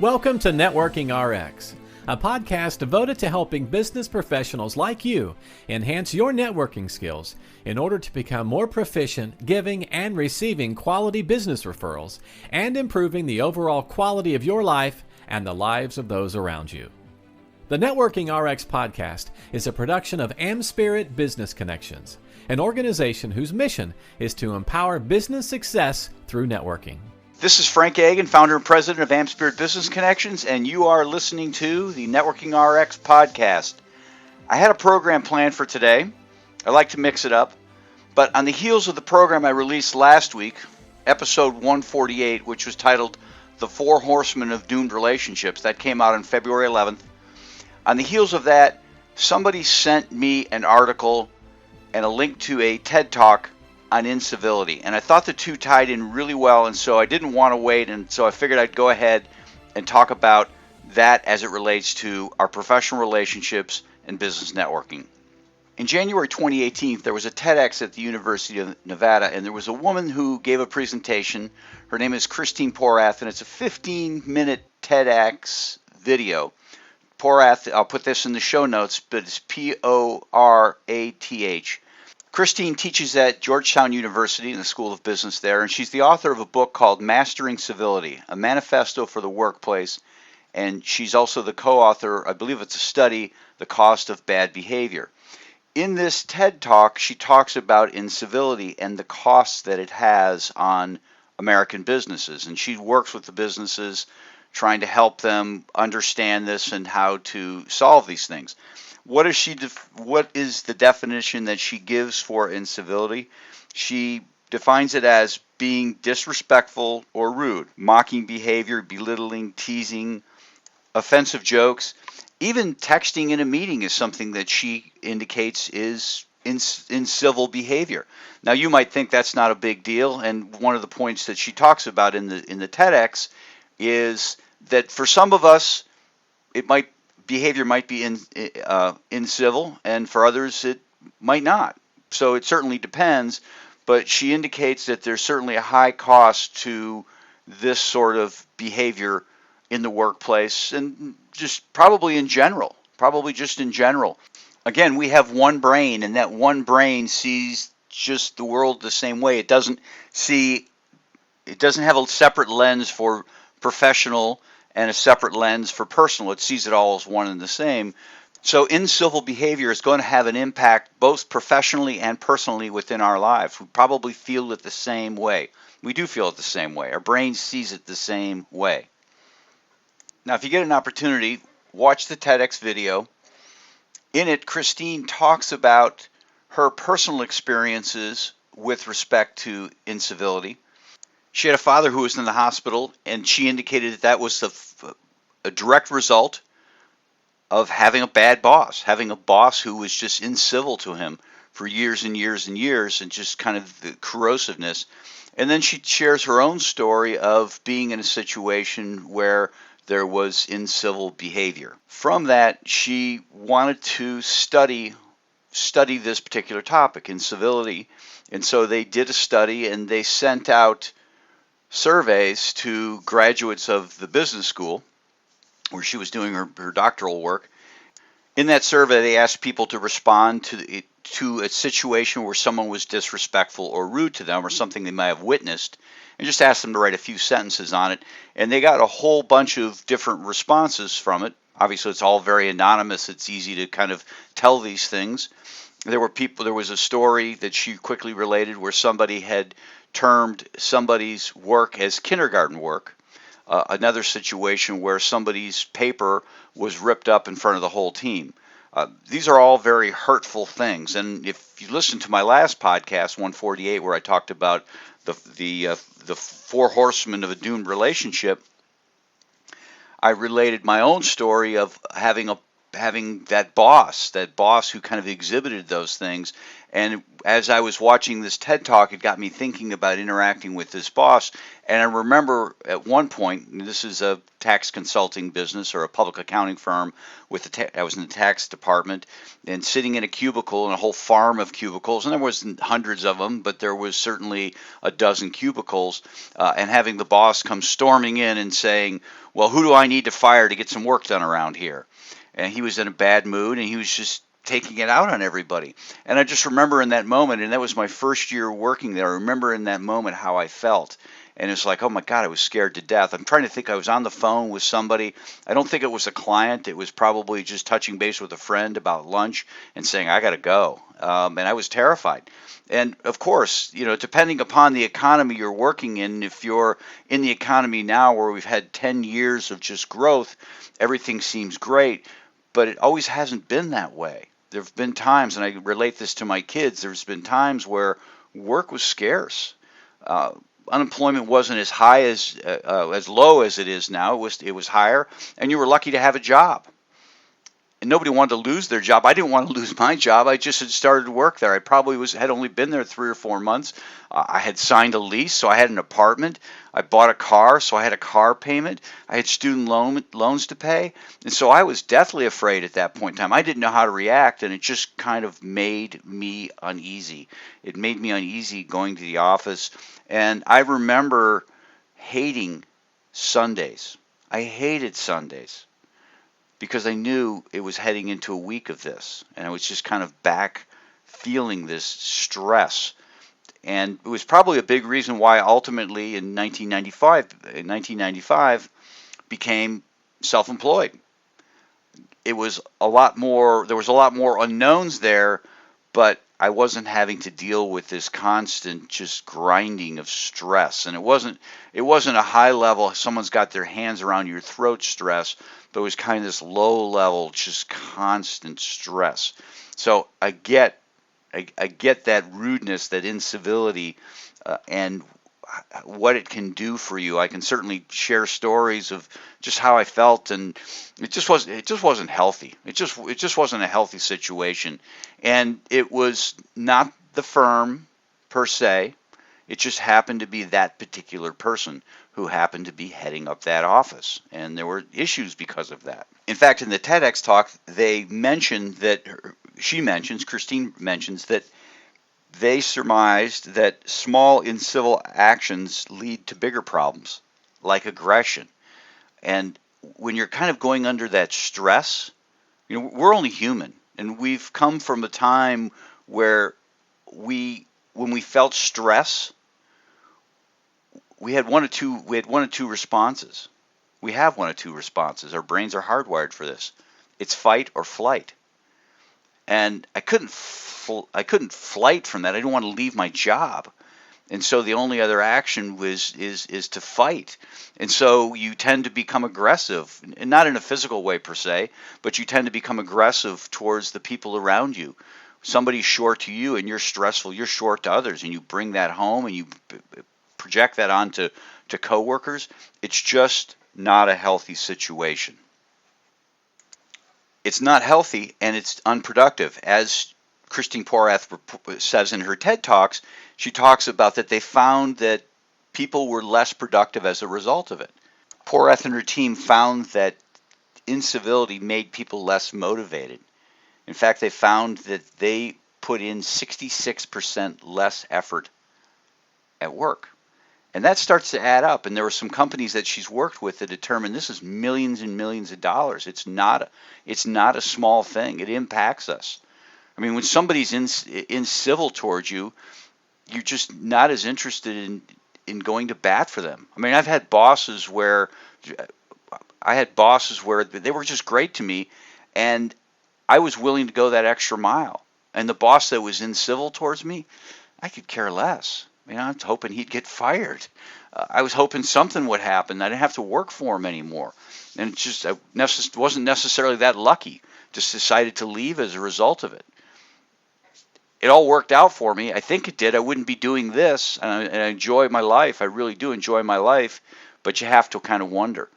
Welcome to Networking RX, a podcast devoted to helping business professionals like you enhance your networking skills in order to become more proficient giving and receiving quality business referrals and improving the overall quality of your life and the lives of those around you. The Networking RX podcast is a production of AmSpirit Business Connections, an organization whose mission is to empower business success through networking. This is Frank Agin, founder and president of AmSpirit Business Connections, and you are listening to the Networking RX podcast. I had a program planned for today. I like to mix it up. But on the heels of the program I released last week, episode 148, which was titled The Four Horsemen of Doomed Relationships, that came out on February 11th. On the heels of that, somebody sent me an article and a link to a TED Talk on incivility, and I thought the two tied in really well, and so I didn't want to wait, and so I figured I'd go ahead and talk about that as it relates to our professional relationships and business networking. In January 2018, there was a TEDx at the University of Nevada, and there was a woman who gave a presentation. Her name is Christine Porath, and it's a 15-minute TEDx video. Porath, I'll put this in the show notes, but it's Porath. Christine teaches at Georgetown University in the School of Business there, and she's the author of a book called Mastering Civility, a manifesto for the workplace, and she's also the co-author, I believe it's a study, The Cost of Bad Behavior. In this TED Talk, she talks about incivility and the costs that it has on American businesses, and she works with the businesses trying to help them understand this and how to solve these things. What is the definition that she gives for incivility? She defines it as being disrespectful or rude, mocking behavior, belittling, teasing, offensive jokes. Even texting in a meeting is something that she indicates is incivil behavior. Now, you might think that's not a big deal, and one of the points that she talks about in the TEDx is that for some of us, behavior might be incivil, and for others it might not. So it certainly depends, but she indicates that there's certainly a high cost to this sort of behavior in the workplace, and just probably just in general. Again, we have one brain, and that one brain sees just the world the same way. It doesn't have a separate lens for professional and a separate lens for personal. It sees it all as one and the same. So incivil behavior is going to have an impact both professionally and personally within our lives. We probably feel it the same way. We do feel it the same way. Our brain sees it the same way. Now, if you get an opportunity, watch the TEDx video. In it, Christine talks about her personal experiences with respect to incivility. She had a father who was in the hospital, and she indicated that was a direct result of having a bad boss, having a boss who was just incivil to him for years and years and years, and just kind of the corrosiveness. And then she shares her own story of being in a situation where there was incivil behavior. From that, she wanted to study this particular topic, incivility, and so they did a study, and they sent out surveys to graduates of the business school where she was doing her doctoral work. In that survey, they asked people to respond to a situation where someone was disrespectful or rude to them or something they might have witnessed, and just asked them to write a few sentences on it. And they got a whole bunch of different responses from it. Obviously, it's all very anonymous. It's easy to kind of tell these things. There was a story that she quickly related where somebody had termed somebody's work as kindergarten work. Another situation where somebody's paper was ripped up in front of the whole team. These are all very hurtful things. And if you listen to my last podcast, 148, where I talked about the four horsemen of a doomed relationship, I related my own story of having a having that boss who kind of exhibited those things. And as I was watching this TED Talk, it got me thinking about interacting with this boss. And I remember at one point, and this is a tax consulting business or a public accounting firm, I was in the tax department and sitting in a cubicle in a whole farm of cubicles, and there wasn't hundreds of them, but there was certainly a dozen cubicles, and having the boss come storming in and saying, well, who do I need to fire to get some work done around here? And he was in a bad mood, and he was just taking it out on everybody. And I just remember in that moment, and that was my first year working there, I remember in that moment how I felt. And it's like, oh my God, I was scared to death. I'm trying to think, I was on the phone with somebody. I don't think it was a client. It was probably just touching base with a friend about lunch and saying, I got to go. And I was terrified. And of course, depending upon the economy you're working in, if you're in the economy now where we've had 10 years of just growth, everything seems great, but it always hasn't been that way. There have been times, and I relate this to my kids, there's been times where work was scarce. Unemployment wasn't as high as low as it is now. It was higher, and you were lucky to have a job. And nobody wanted to lose their job. I didn't want to lose my job. I just had started work there. I probably had only been there 3 or 4 months. I had signed a lease, so I had an apartment. I bought a car, so I had a car payment. I had student loans to pay. And so I was deathly afraid at that point in time. I didn't know how to react, and it just kind of made me uneasy. It made me uneasy going to the office. And I remember hating Sundays. I hated Sundays, because I knew it was heading into a week of this, and I was just kind of back feeling this stress. And it was probably a big reason why ultimately in 1995 became self-employed. There was a lot more unknowns there, but I wasn't having to deal with this constant just grinding of stress. And it wasn't a high level, someone's got their hands around your throat stress, but it was kind of this low level, just constant stress. So I get that rudeness, that incivility, and what it can do for you. I can certainly share stories of just how I felt, and it just wasn't healthy. It just wasn't a healthy situation. And it was not the firm per se. It just happened to be that particular person who happened to be heading up that office, and there were issues because of that. In fact, in the TEDx talk, Christine mentions that they surmised that small incivil actions lead to bigger problems, like aggression. And when you're kind of going under that stress, we're only human, and we've come from a time where when we felt stress, we had one of two responses. We have one of two responses. Our brains are hardwired for this. It's fight or flight. And I couldn't flight from that. I didn't want to leave my job. And so the only other action is to fight. And so you tend to become aggressive, and not in a physical way per se, but you tend to become aggressive towards the people around you. Somebody's short to you and you're stressful, you're short to others, and you bring that home and you project that onto coworkers. It's just not a healthy situation. It's not healthy, and it's unproductive. As Christine Porath says in her TED Talks, she talks about that they found that people were less productive as a result of it. Porath and her team found that incivility made people less motivated. In fact, they found that they put in 66% less effort at work. And that starts to add up. And there were some companies that she's worked with that determined this is millions and millions of dollars. It's not a small thing. It impacts us. I mean, when somebody's incivil towards you, you're just not as interested in going to bat for them. I mean, I had bosses where they were just great to me, and I was willing to go that extra mile. And the boss that was incivil towards me, I could care less. I was hoping he'd get fired. I was hoping something would happen. I didn't have to work for him anymore. And I wasn't necessarily that lucky. Just decided to leave as a result of it. It all worked out for me. I think it did. I wouldn't be doing this, and I enjoy my life. I really do enjoy my life, but you have to kind of wonder.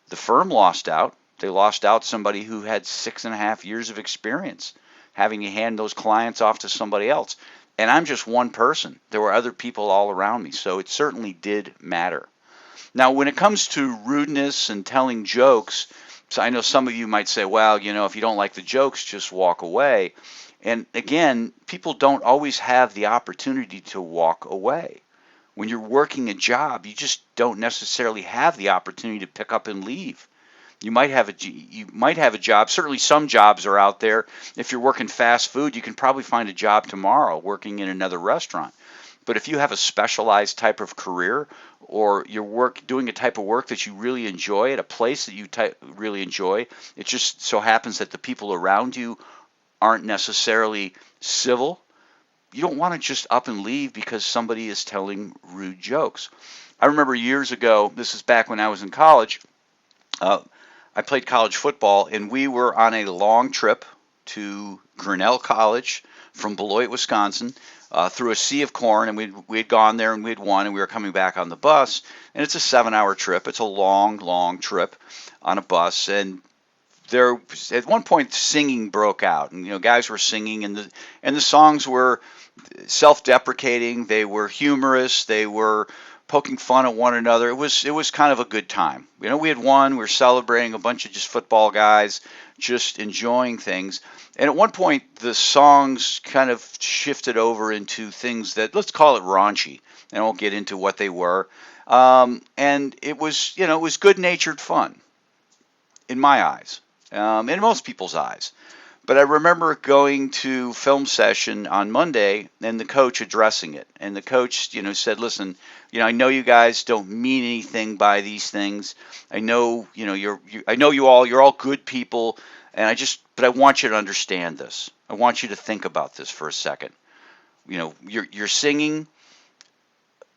The firm lost out They lost out somebody who had 6.5 years of experience having to hand those clients off to somebody else. And I'm just one person. There were other people all around me, so it certainly did matter. Now, when it comes to rudeness and telling jokes, so I know some of you might say, well, if you don't like the jokes, just walk away. And again, people don't always have the opportunity to walk away. When you're working a job, you just don't necessarily have the opportunity to pick up and leave. You might have a job. Certainly some jobs are out there. If you're working fast food, you can probably find a job tomorrow working in another restaurant. But if you have a specialized type of career, or you're doing a type of work that you really enjoy at a place that you really enjoy, it just so happens that the people around you aren't necessarily civil, you don't want to just up and leave because somebody is telling rude jokes. I remember years ago, this is back when I was in college, I played college football, and we were on a long trip to Grinnell College from Beloit, Wisconsin, through a sea of corn, and we had gone there and we had won, and we were coming back on the bus, and it's a 7-hour trip. It's a long, long trip on a bus, and there at one point singing broke out, and guys were singing, and the songs were self-deprecating, they were humorous, they were poking fun at one another. It was kind of a good time. We had won, we were celebrating, a bunch of just football guys just enjoying things. And at one point the songs kind of shifted over into things that, let's call it raunchy. And I won't get into what they were. And it was, it was good-natured fun in my eyes, in most people's eyes. But I remember going to film session on Monday and the coach addressing it. And the coach, said, listen, I know you guys don't mean anything by these things. I know, you're all good people. But I want you to understand this. I want you to think about this for a second. You're singing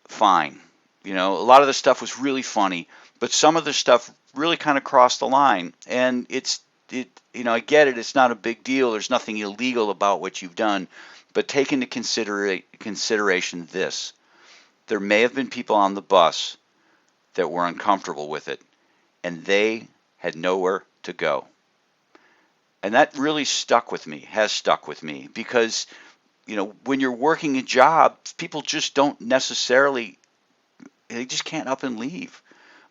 fine. A lot of the stuff was really funny, but some of the stuff really kind of crossed the line. And I get it. It's not a big deal. There's nothing illegal about what you've done. But take into consideration this. There may have been people on the bus that were uncomfortable with it, and they had nowhere to go. And that really has stuck with me, because, when you're working a job, people just don't necessarily, they just can't up and leave.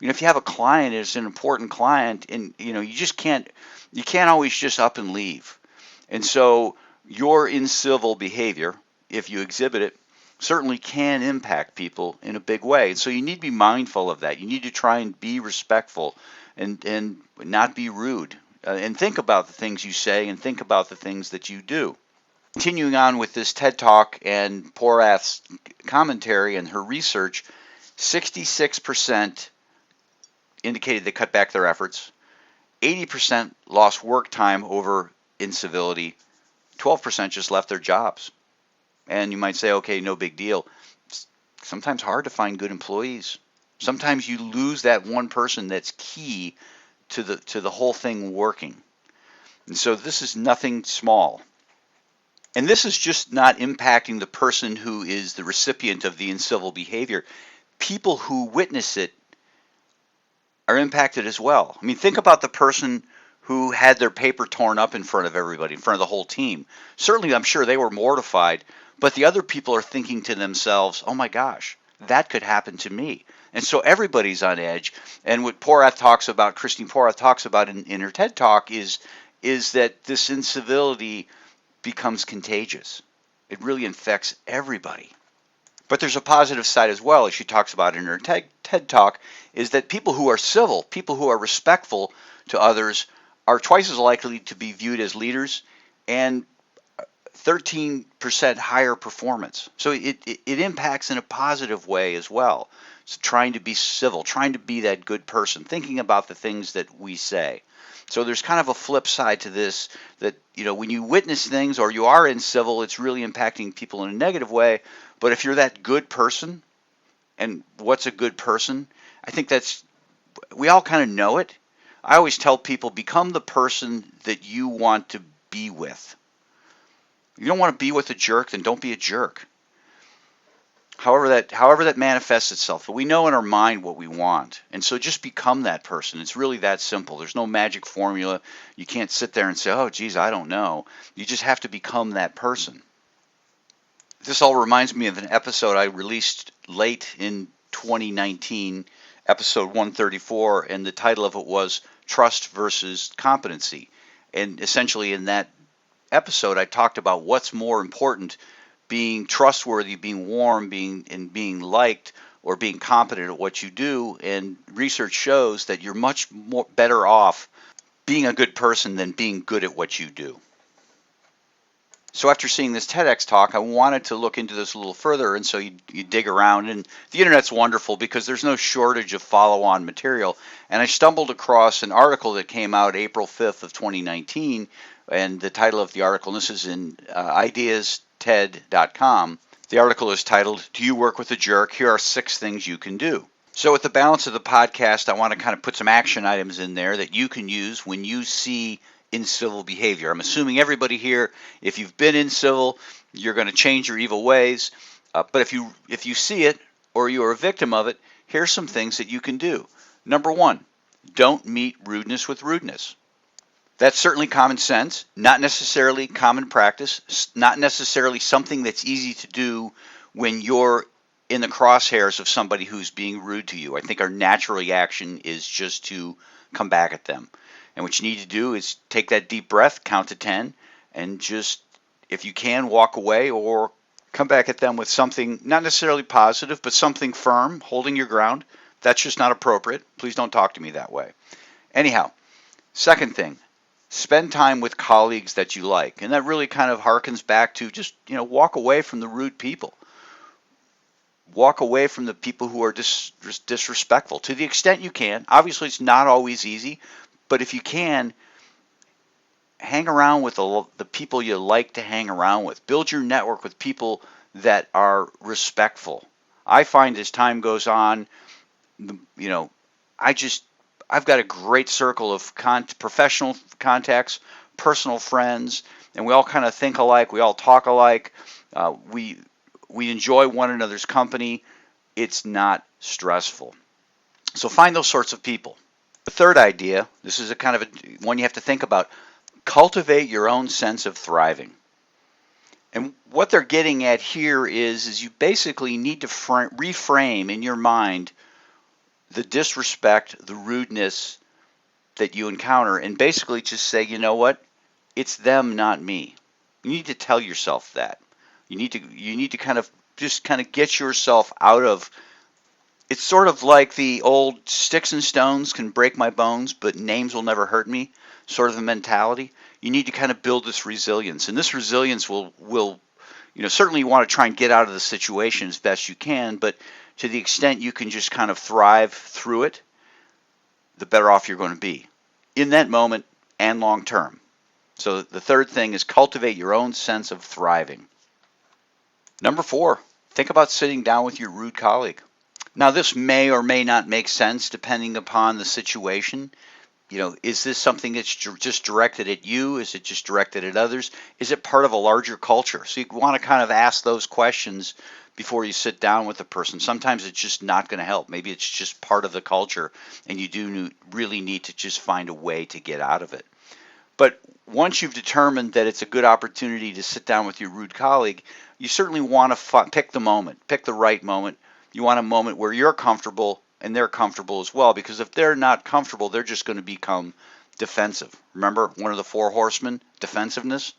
If you have a client, it's an important client, and you can't always just up and leave. And so your incivil behavior, if you exhibit it, certainly can impact people in a big way. And so you need to be mindful of that. You need to try and be respectful and not be rude. And think about the things you say, and think about the things that you do. Continuing on with this TED Talk and Porath's commentary and her research, 66% indicated they cut back their efforts. 80% lost work time over incivility. 12% just left their jobs. And you might say, okay, no big deal. It's sometimes hard to find good employees. Sometimes you lose that one person that's key to the whole thing working. And so this is nothing small. And this is just not impacting the person who is the recipient of the incivil behavior. People who witness it are impacted as well. I mean, think about the person who had their paper torn up in front of everybody, in front of the whole team. Certainly, I'm sure they were mortified, but the other people are thinking to themselves, oh my gosh, that could happen to me. And so everybody's on edge. And what Christine Porath talks about in her TED Talk is that this incivility becomes contagious. It really infects everybody. But there's a positive side as well, as she talks about in her TED Talk, is that people who are civil, people who are respectful to others, are twice as likely to be viewed as leaders, and 13% higher performance. So it impacts in a positive way as well. So trying to be civil, trying to be that good person, thinking about the things that we say. So there's kind of a flip side to this, that when you witness things or you are incivil, it's really impacting people in a negative way. But if you're that good person, and what's a good person? I think we all kind of know it. I always tell people, become the person that you want to be with. If you don't want to be with a jerk, then don't be a jerk. However that manifests itself. But we know in our mind what we want. And so just become that person. It's really that simple. There's no magic formula. You can't sit there and say, oh, geez, I don't know. You just have to become that person. This all reminds me of an episode I released late in 2019, episode 134, and the title of it was Trust versus Competency. And essentially in that episode, I talked about what's more important, being trustworthy, being warm, being liked, or being competent at what you do. And research shows that you're much more better off being a good person than being good at what you do. So after seeing this TEDx talk, I wanted to look into this a little further, and so you dig around, and the internet's wonderful because there's no shortage of follow-on material. And I stumbled across an article that came out April 5th of 2019, and the title of the article, and this is in ideasted.com. The article is titled, "Do You Work with a Jerk? Here are 6 things you can do." So with the balance of the podcast, I want to kind of put some action items in there that you can use when you see incivil behavior. I'm assuming everybody here, if you've been incivil, you're going to change your evil ways. But if you see it or you're a victim of it, here's some things that you can do. Number 1, don't meet rudeness with rudeness. That's certainly common sense, not necessarily common practice, not necessarily something that's easy to do when you're in the crosshairs of somebody who's being rude to you. I think our natural reaction is just to come back at them. And what you need to do is take that deep breath, count to 10, and just, if you can, walk away or come back at them with something not necessarily positive, but something firm, holding your ground. That's just not appropriate. Please don't talk to me that way. Anyhow, second thing, spend time with colleagues that you like. And that really kind of harkens back to just, walk away from the rude people. Walk away from the people who are disrespectful to the extent you can. Obviously, it's not always easy. But if you can, hang around with the people you like to hang around with. Build your network with people that are respectful. I find as time goes on, I've got a great circle of professional contacts, personal friends, and we all kind of think alike. We all talk alike. We enjoy one another's company. It's not stressful. So find those sorts of people. The third idea, this is a kind of one you have to think about, cultivate your own sense of thriving. And what they're getting at here is you basically need to reframe in your mind the disrespect, the rudeness that you encounter, and basically just say, you know what, it's them, not me. You need to tell yourself that. You need to kind of get yourself out of. It's sort of like the old sticks and stones can break my bones, but names will never hurt me sort of a mentality. You need to kind of build this resilience. And this resilience will certainly you want to try and get out of the situation as best you can, but to the extent you can just kind of thrive through it, the better off you're going to be in that moment and long term. So the third thing is cultivate your own sense of thriving. Number 4, think about sitting down with your rude colleague. Now, this may or may not make sense depending upon the situation. Is this something that's just directed at you? Is it just directed at others? Is it part of a larger culture? So you want to kind of ask those questions before you sit down with the person. Sometimes it's just not going to help. Maybe it's just part of the culture, and you do really need to just find a way to get out of it. But once you've determined that it's a good opportunity to sit down with your rude colleague, you certainly want to pick the moment, pick the right moment. You want a moment where you're comfortable and they're comfortable as well, because if they're not comfortable, they're just going to become defensive. Remember, one of the 4 horsemen, defensiveness?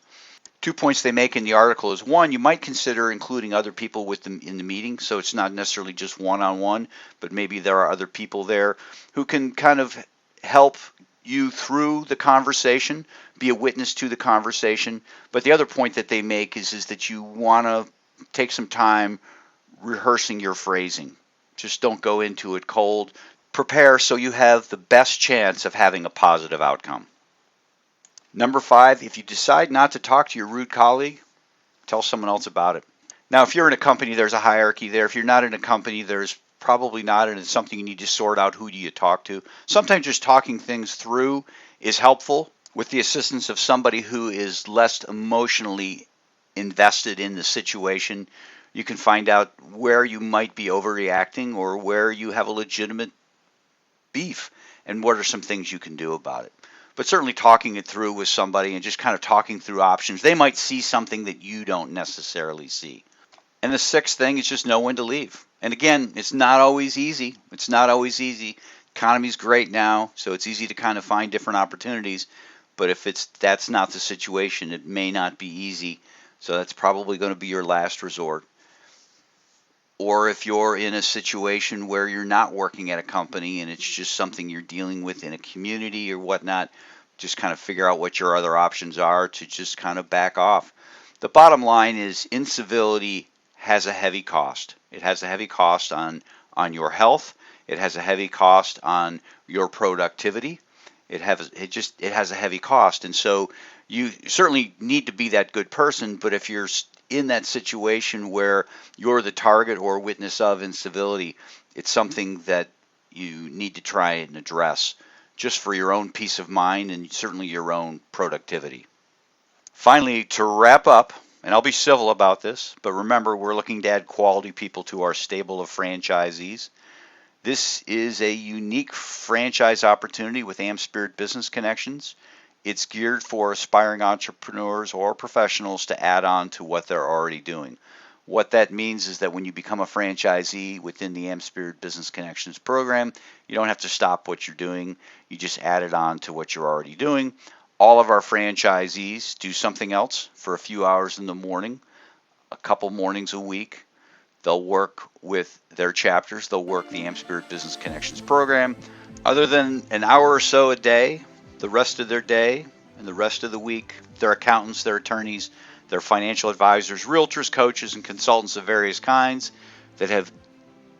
2 points they make in the article is, 1, you might consider including other people with them in the meeting, so it's not necessarily just one-on-one, but maybe there are other people there who can kind of help you through the conversation, be a witness to the conversation. But the other point that they make is that you want to take some time rehearsing your phrasing. Just don't go into it cold. Prepare so you have the best chance of having a positive outcome. Number 5, if you decide not to talk to your rude colleague, tell someone else about it. Now, if you're in a company, there's a hierarchy there. If you're not in a company, there's probably not, and it's something you need to sort out. Who do you talk to? Sometimes just talking things through is helpful with the assistance of somebody who is less emotionally invested in the situation. You can find out where you might be overreacting or where you have a legitimate beef and what are some things you can do about it. But certainly talking it through with somebody and just kind of talking through options, they might see something that you don't necessarily see. And the sixth thing is just know when to leave. And again, it's not always easy. It's not always easy. Economy's great now, so it's easy to kind of find different opportunities. But if that's not the situation, it may not be easy. So that's probably going to be your last resort. Or if you're in a situation where you're not working at a company and it's just something you're dealing with in a community or whatnot, just kind of figure out what your other options are to just kind of back off. The bottom line is incivility has a heavy cost. It has a heavy cost on your health. It has a heavy cost on your productivity. It has a heavy cost. And so you certainly need to be that good person, but if you're in that situation where you're the target or witness of incivility, it's something that you need to try and address just for your own peace of mind and certainly your own productivity. Finally, to wrap up, and I'll be civil about this, but remember, we're looking to add quality people to our stable of franchisees. This is a unique franchise opportunity with AmSpirit Business Connections. It's geared for aspiring entrepreneurs or professionals to add on to what they're already doing. What that means is that when you become a franchisee within the AmSpirit Business Connections program, you don't have to stop what you're doing. You just add it on to what you're already doing. All of our franchisees do something else for a few hours in the morning, a couple mornings a week. They'll work with their chapters. They'll work the AmSpirit Business Connections program. Other than an hour or so a day, the rest of their day and the rest of the week, they're accountants, they're attorneys, they're financial advisors, realtors, coaches, and consultants of various kinds that have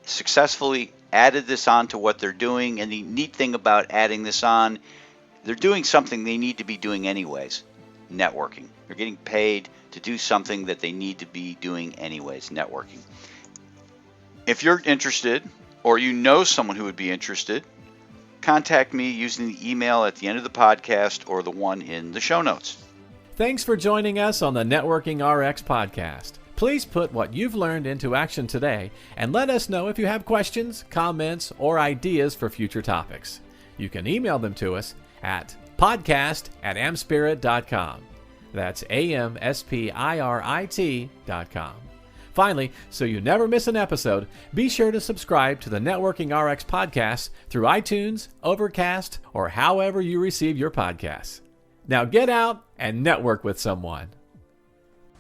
successfully added this on to what they're doing. And the neat thing about adding this on, they're doing something they need to be doing anyways, networking. They're getting paid to do something that they need to be doing anyways, networking. If you're interested or you know someone who would be interested, contact me using the email at the end of the podcast or the one in the show notes. Thanks for joining us on the Networking RX podcast. Please put what you've learned into action today and let us know if you have questions, comments, or ideas for future topics. You can email them to us at podcast@amspirit.com. That's AmSpirit.com. Finally, so you never miss an episode, be sure to subscribe to the Networking RX podcast through iTunes, Overcast, or however you receive your podcasts. Now get out and network with someone.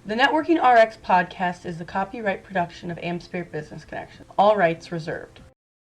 The Networking RX podcast is the copyright production of AmSpirit Business Connections. All rights reserved.